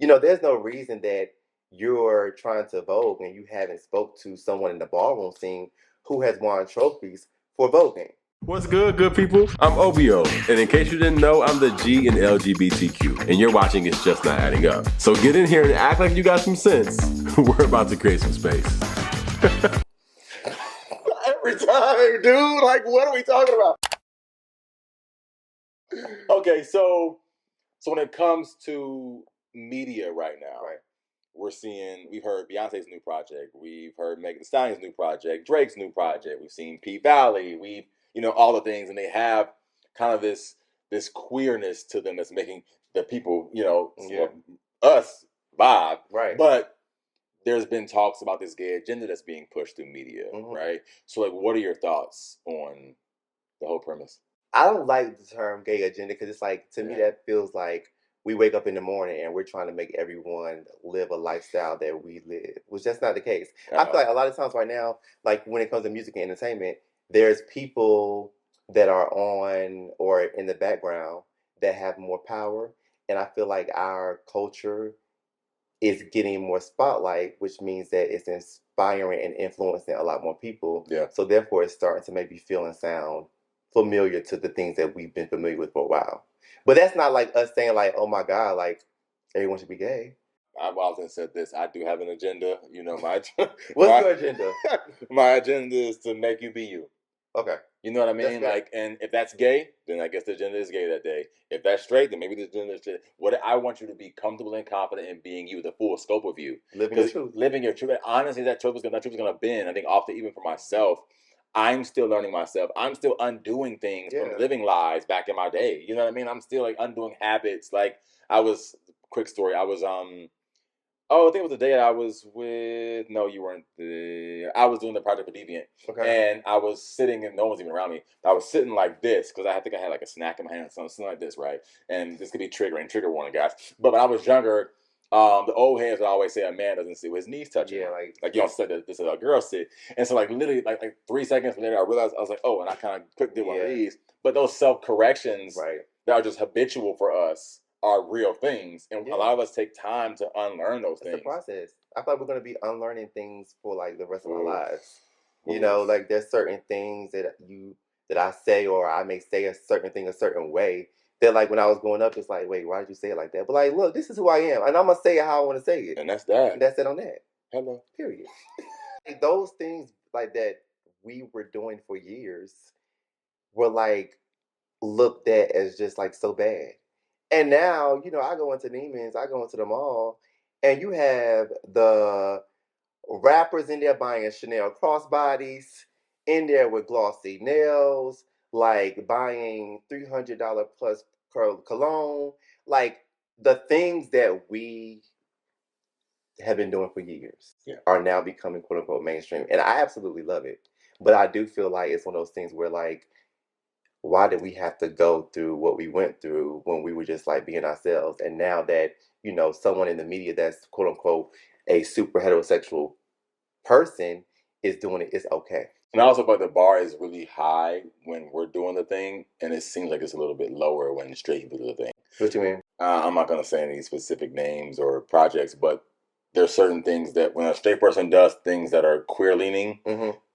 there's no reason that you're trying to vogue and you haven't spoke to someone in the ballroom scene who has won trophies for voguing. What's good people? I'm OBO, and in case you didn't know, I'm the G in LGBTQ, and you're watching It's Just Not Adding Up. So get in here and act like you got some sense. We're about to create some space. Every time, dude, like, what are we talking about? Okay, so when it comes to media right now, we've heard Beyonce's new project, we've heard Megan Thee Stallion's new project, Drake's new project, we've seen P Valley, all the things, and they have kind of this queerness to them that's making the people, us vibe. Right. But there's been talks about this gay agenda that's being pushed through media, right? So, like, what are your thoughts on the whole premise? I don't like the term gay agenda because it's like, to me, that feels like we wake up in the morning and we're trying to make everyone live a lifestyle that we live, which that's not the case. I feel like a lot of times right now, like when it comes to music and entertainment, there's people that are on or in the background that have more power. And I feel like our culture is getting more spotlight, which means that it's inspiring and influencing a lot more people. Yeah. So therefore, it's starting to maybe feel and sound familiar to the things that we've been familiar with for a while. But that's not like us saying like, oh my God, like everyone should be gay. I've often said this. I do have an agenda. What's your agenda? My agenda is to make you be you. Okay. You know what I mean? Like, and if that's gay, then I guess the agenda is gay that day. If that's straight, then maybe the agenda is straight. What I want you to be comfortable and confident in being you, the full scope of you. Living your truth. Living your truth. Honestly, that truth is gonna bend. I think often even for myself, I'm still learning myself. I'm still undoing things from living lies back in my day. You know what I mean? I'm still like undoing habits. Like quick story. I think it was the day I was with. No, you weren't. I was doing the project for Deviant, and I was sitting, and no one was even around me. I was sitting like this because I think I had like a snack in my hand, something like this, right? And this could be trigger warning, guys. But when I was younger, the old heads would always say a man doesn't sit with his knees touching. Yeah, like you don't sit. This is a girl sit. And so like literally like 3 seconds later, I realized I was like, oh, and I kind of quick did one of these. But those self corrections that are just habitual for us are real things, and a lot of us take time to unlearn those things. It's a process. I thought we're going to be unlearning things for like the rest of our lives. Like there's certain things that I say, or I may say a certain thing a certain way. That like when I was growing up, it's like, wait, why did you say it like that? But like, look, this is who I am, and I'm gonna say it how I want to say it, and that's that. And that's it on that. Hello. Period. Like, those things like that we were doing for years were like looked at as just like so bad. And now, I go into Neiman's, I go into the mall, and you have the rappers in there buying Chanel crossbodies, in there with glossy nails, like buying $300 plus cologne. Like the things that we have been doing for years are now becoming quote unquote mainstream. And I absolutely love it. But I do feel like it's one of those things where like, why did we have to go through what we went through when we were just like being ourselves? And now that, someone in the media that's quote unquote a super heterosexual person is doing it, it's okay. And I also feel like the bar is really high when we're doing the thing, and it seems like it's a little bit lower when straight people do the thing. What you mean? I'm not going to say any specific names or projects, but there's certain things that when a straight person does things that are queer leaning,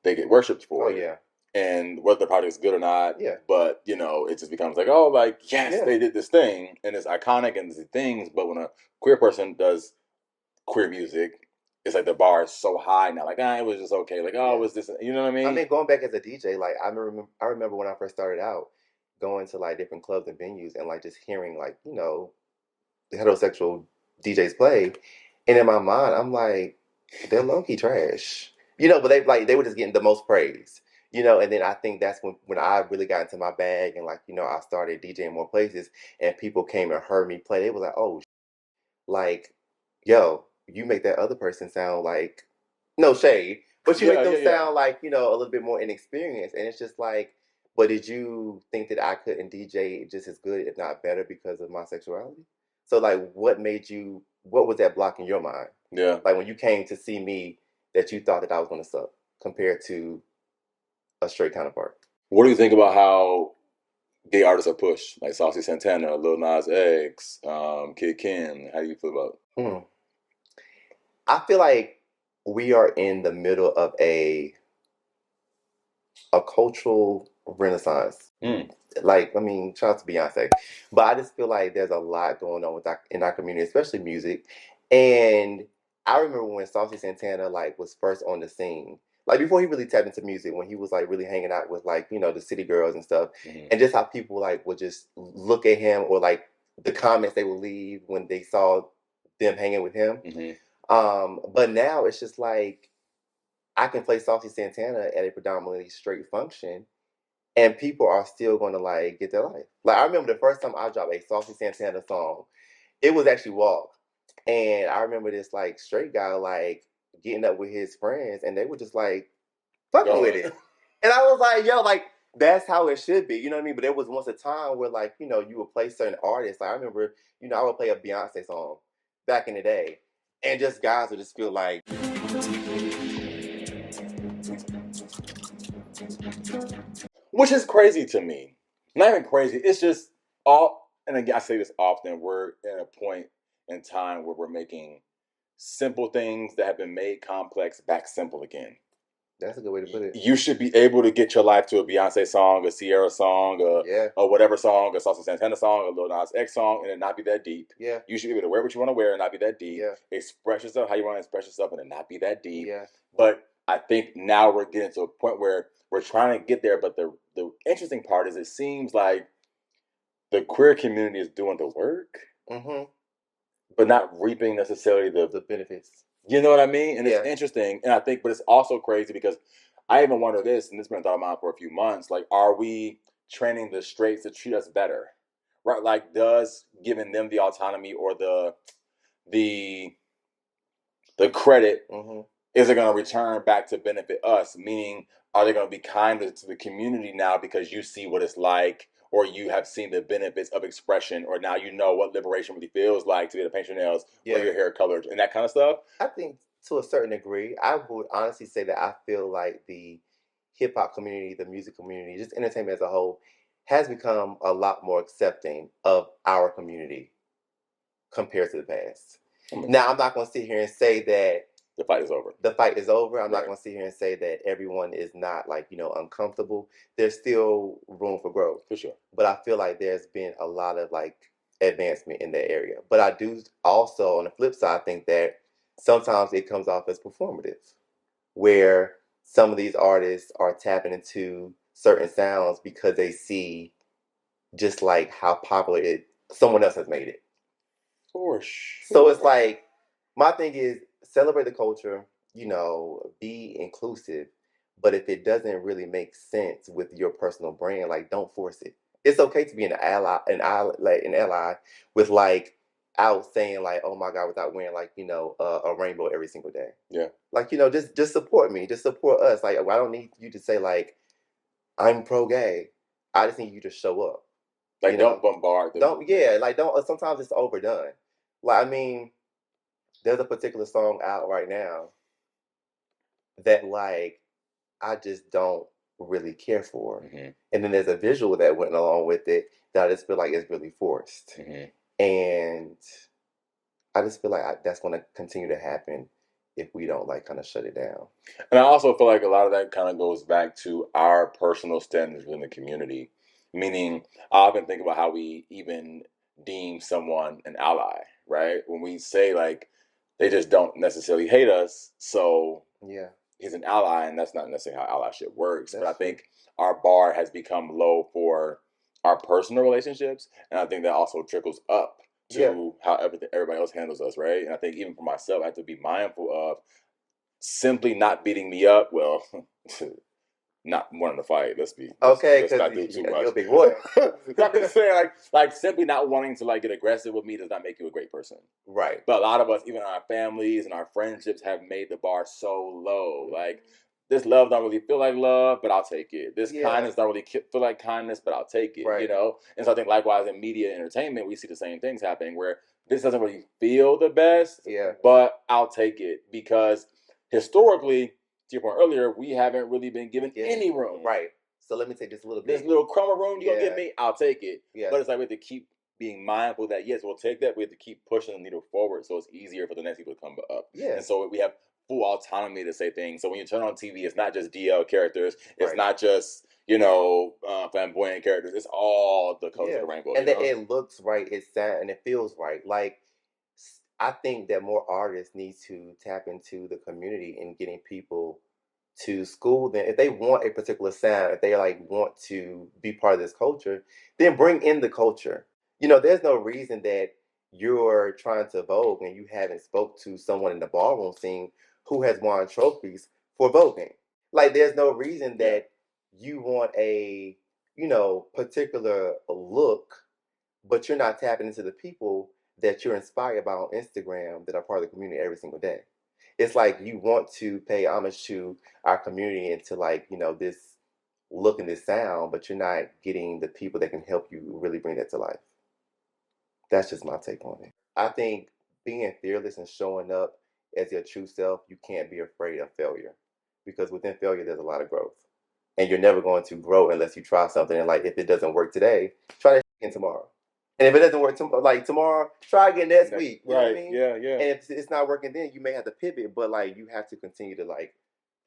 they get worshipped for. Oh, yeah. And whether the project is good or not, but it just becomes like, oh, like, yes, they did this thing, and it's iconic and these things. But when a queer person does queer music, it's like the bar is so high now. Like, it was just okay. Like, it was this. You know what I mean? I mean, going back as a DJ, like I remember when I first started out, going to like different clubs and venues, and like just hearing like heterosexual DJs play, and in my mind, I'm like, they're low key trash. But they were just getting the most praise. And then I think that's when I really got into my bag and like, I started DJing more places and people came and heard me play. They were like, oh, like, yo, you make that other person sound like, no shade, but you make them sound like, a little bit more inexperienced. And it's just like, but did you think that I couldn't DJ just as good, if not better, because of my sexuality? So like, what was that block in your mind? Yeah. Like when you came to see me that you thought that I was going to suck compared to a straight counterpart. What do you think about how gay artists are pushed, like Saucy Santana, Lil Nas X, Kid Kim. How do you feel about it? I feel like we are in the middle of a cultural renaissance. Like, I mean, shout out to Beyonce, but I just feel like there's a lot going on in our community, especially music. And I remember when Saucy Santana like was first on the scene, like before he really tapped into music, when he was like really hanging out with like the city girls and stuff, and just how people like would just look at him or like the comments they would leave when they saw them hanging with him. But now it's just like I can play Saucy Santana at a predominantly straight function, and people are still going to like get their life. Like I remember the first time I dropped a Saucy Santana song, it was actually Walk, and I remember this like straight guy like getting up with his friends, and they were just like fucking with it, and I was like, yo, like that's how it should be, you know what I mean? But there was once a time where like you would play certain artists. Like I remember, I would play a Beyonce song back in the day, and just guys would just feel like. Which is crazy to me. Not even crazy. It's just all, and again, I say this often, we're at a point in time where we're making simple things that have been made complex back simple again. That's a good way to put it. You should be able to get your life to a Beyonce song, a Sierra song, or whatever song, a Saucy Santana song, a Lil Nas X song, and it not be that deep. Yeah. You should be able to wear what you want to wear and not be that deep. Yeah. Express yourself how you want to express yourself and it not be that deep. Yeah. But I think now we're getting to a point where we're trying to get there. But the interesting part is it seems like the queer community is doing the work, but not reaping necessarily the benefits. You know what I mean? And it's interesting. And I think, but it's also crazy because I even wonder this, and this has been a thought of mine for a few months, like, are we training the straights to treat us better? Right? Like, does giving them the autonomy or the credit, is it going to return back to benefit us? Meaning, are they going to be kinder to the community now because you see what it's like, or you have seen the benefits of expression, or now you know what liberation really feels like to get a paint your nails or your hair colored and that kind of stuff? I think to a certain degree, I would honestly say that I feel like the hip hop community, the music community, just entertainment as a whole, has become a lot more accepting of our community compared to the past. Now, I'm not going to sit here and say that the fight is over. The fight is over. I'm not going to sit here and say that everyone is not like, uncomfortable. There's still room for growth. For sure. But I feel like there's been a lot of like advancement in that area. But I do also, on the flip side, think that sometimes it comes off as performative, where some of these artists are tapping into certain sounds because they see just like how popular someone else has made it. For sure. So it's like, my thing is, celebrate the culture, be inclusive. But if it doesn't really make sense with your personal brand, like, don't force it. It's okay to be an ally with like out saying like, oh my God, without wearing like, a rainbow every single day. Yeah. Like, just support me. Just support us. Like, I don't need you to say like, I'm pro-gay. I just need you to show up. Like, don't bombard them. Don't, sometimes it's overdone. Like, I mean, there's a particular song out right now that like I just don't really care for. And then there's a visual that went along with it that I just feel like is really forced. And I just feel like that's going to continue to happen if we don't like kind of shut it down. And I also feel like a lot of that kind of goes back to our personal standards within the community. Meaning, I often think about how we even deem someone an ally, right? When we say like, they just don't necessarily hate us, so he's an ally, and that's not necessarily how allyship works. But I think our bar has become low for our personal relationships, and I think that also trickles up to how everybody else handles us, right? And I think even for myself, I have to be mindful of simply not beating me up. Well, not wanting to fight. Let's not do too much. You're a big boy. I'm just saying, like simply not wanting to like get aggressive with me does not make you a great person. Right. But a lot of us, even our families and our friendships, have made the bar so low. Like, this love don't really feel like love, but I'll take it. This kindness don't really feel like kindness, but I'll take it. Right. And so I think likewise in media and entertainment, we see the same things happening where this doesn't really feel the best, but I'll take it because historically, to your point earlier, we haven't really been given any room. Right. So let me take this a little bit. This little crumb of room you gonna give me, I'll take it. Yeah. But it's like we have to keep being mindful that yes, we'll take that. We have to keep pushing the needle forward, so it's easier for the next people to come up. Yeah. And so we have full autonomy to say things. So when you turn on TV, it's not just DL characters. It's not just flamboyant characters. It's all the colors of the rainbow. And it looks right. It's sad and it feels right. Like I think that more artists need to tap into the community and getting people to school them. If they want a particular sound, if they want to be part of this culture, then bring in the culture. There's no reason that you're trying to vogue and you haven't spoke to someone in the ballroom scene who has won trophies for voguing. Like there's no reason that you want a particular look, but you're not tapping into the people that you're inspired by on Instagram that are part of the community every single day. It's like you want to pay homage to our community and to this look and this sound, but you're not getting the people that can help you really bring that to life. That's just my take on it. I think being fearless and showing up as your true self, you can't be afraid of failure, because within failure there's a lot of growth, and you're never going to grow unless you try something. And if it doesn't work today, try it again tomorrow. And if it doesn't work tomorrow, try again next week. You know what I mean? Yeah. And if it's not working, then you may have to pivot. But you have to continue to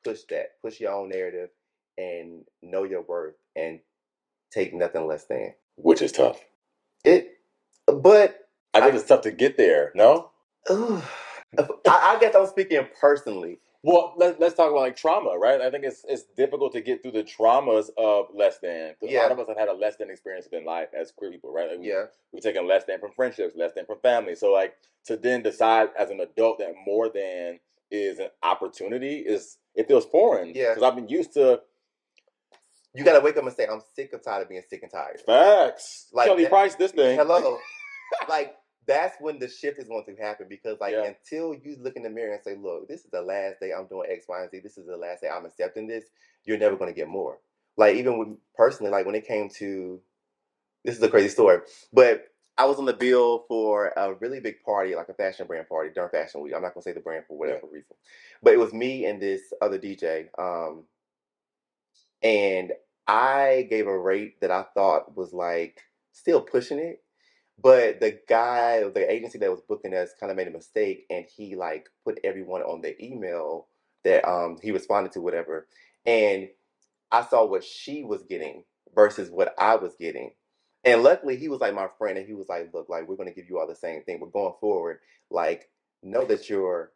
push your own narrative, and know your worth, and take nothing less than. Which is tough. But I think it's tough to get there. No. I guess I'm speaking personally. Well, let's talk about trauma, right? I think it's difficult to get through the traumas of less than. A lot of us have had a less than experience in life as queer people, right? We've taken less than from friendships, less than from family. So to then decide as an adult that more than is an opportunity it feels foreign. Yeah. Because I've been used to. You gotta wake up and say, I'm sick and tired of being sick and tired. Facts. Kelly Price, this thing. Hello. That's when the shift is going to happen, because until you look in the mirror and say, look, this is the last day I'm doing X, Y, and Z, this is the last day I'm accepting this, you're never going to get more. Even with personally, when it came to, this is a crazy story, but I was on the bill for a really big party, a fashion brand party during Fashion Week. I'm not going to say the brand for whatever reason, but it was me and this other DJ. And I gave a rate that I thought was still pushing it. But the guy, the agency that was booking us, kind of made a mistake, and he put everyone on the email that he responded to, whatever. And I saw what she was getting versus what I was getting. And luckily, he was my friend, and he was look, we're going to give you all the same thing. We're going forward. Know that you're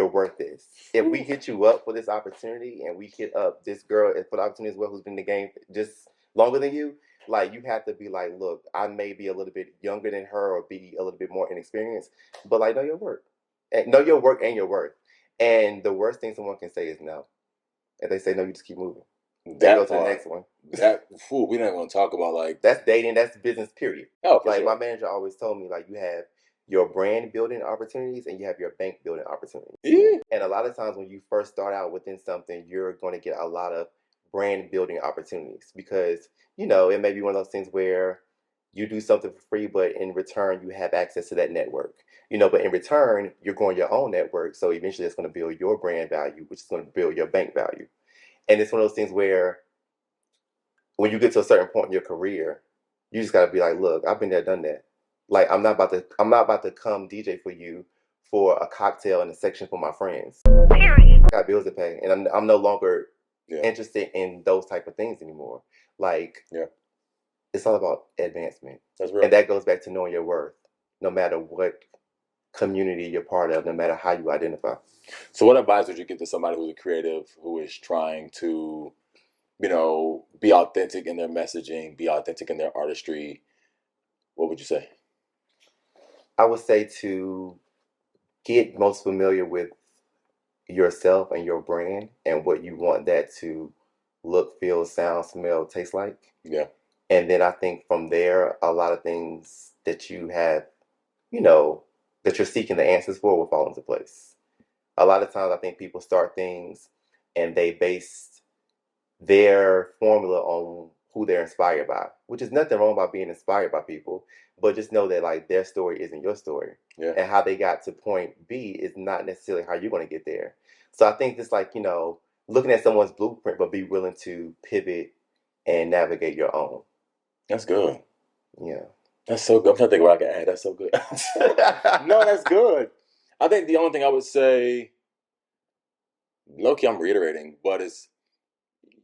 worth this. If we hit you up for this opportunity, and we hit up this girl for the opportunity as well, who's been in the game just longer than you, you have to be look, I may be a little bit younger than her or be a little bit more inexperienced, but know your work. And know your work and your worth. And the worst thing someone can say is no. If they say no, you just keep moving. Then go to the next one. We don't want to talk about that's dating, that's business, period. Oh, for sure. My manager always told me you have your brand building opportunities and you have your bank building opportunities. Yeah. And a lot of times when you first start out within something, you're going to get a lot of brand building opportunities, because it may be one of those things where you do something for free, but in return you have access to that network. But in return you're growing your own network, so eventually it's going to build your brand value, which is going to build your bank value. And it's one of those things where when you get to a certain point in your career, you just got to be look, I've been there, done that. I'm not about to come DJ for you for a cocktail in a section for my friends. Period. I got bills to pay, and I'm no longer interested in those type of things anymore. It's all about advancement. That's real. And that goes back to knowing your worth, no matter what community you're part of, no matter how you identify. So what advice would you give to somebody who's a creative, who is trying to, be authentic in their messaging, be authentic in their artistry? What would you say? I would say to get most familiar with yourself and your brand and what you want that to look, feel, sound, smell, taste like. Yeah. And then I think from there, a lot of things that you have, that you're seeking the answers for will fall into place. A lot of times I think people start things and they base their formula on who they're inspired by, which is nothing wrong about being inspired by people, but just know that their story isn't your story. Yeah. And how they got to point B is not necessarily how you're going to get there. So I think it's looking at someone's blueprint, but be willing to pivot and navigate your own. That's good. Yeah. That's so good. I'm trying to think what I can add. That's so good. No, that's good. I think the only thing I would say, low-key, I'm reiterating, but it's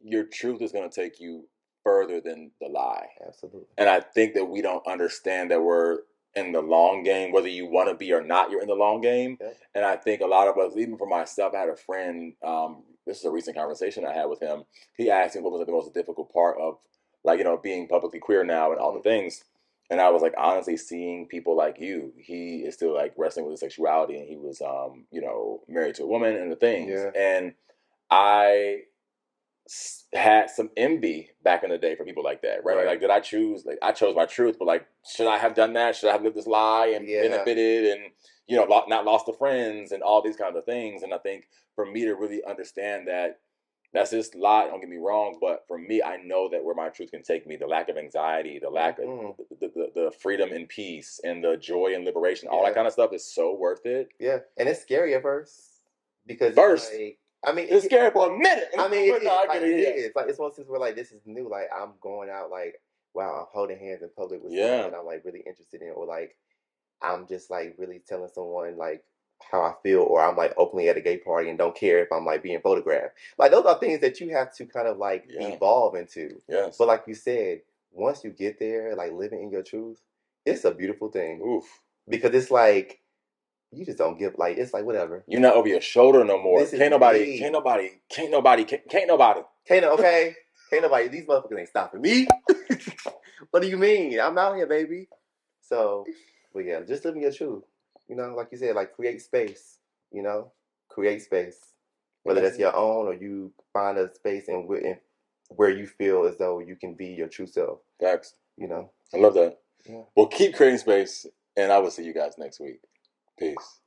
your truth is going to take you further than the lie. Absolutely. And I think that we don't understand that we're in the long game, whether you want to be or not, you're in the long game. Yeah. And I think a lot of us, even for myself, I had a friend, this is a recent conversation I had with him. He asked me what was the most difficult part of, like, you know, being publicly queer now and all the things. And I was like, honestly, seeing people like you, he is still like wrestling with his sexuality, and he was, you know, married to a woman and the things. Yeah. And I had some envy back in the day for people like that, right? Like, did I choose? Like, I chose my truth, but like, should I have done that? Should I have lived this lie and benefited and, you know, not lost the friends and all these kinds of things? And I think for me to really understand that that's just lie. Don't get me wrong, but for me, I know that where my truth can take me, the lack of anxiety, the lack of the freedom and peace and the joy and liberation, all that kind of stuff is so worth it. Yeah, and it's scary at first because like, I mean, it's scary for a minute. I mean, it is. Like, it's one sense where like this is new. Like, I'm going out like, wow, I'm holding hands in public with someone I'm like really interested in, or like I'm just like really telling someone like how I feel, or I'm like openly at a gay party and don't care if I'm like being photographed. Like, those are things that you have to kind of like evolve into. Yes. But like you said, once you get there, like living in your truth, it's a beautiful thing. Oof. Because it's like, you just don't give, like, it's like whatever. You're not over your shoulder no more. Can't nobody. Can't nobody. Can't nobody. Okay. Can't nobody. These motherfuckers ain't stopping me. What do you mean? I'm out here, baby. So, but yeah, just living your truth. You know, like you said, like create space. You know, create space. Whether that's your own or you find a space and where you feel as though you can be your true self. Facts. You know, I love that. Yeah. Well, keep creating space, and I will see you guys next week. Peace.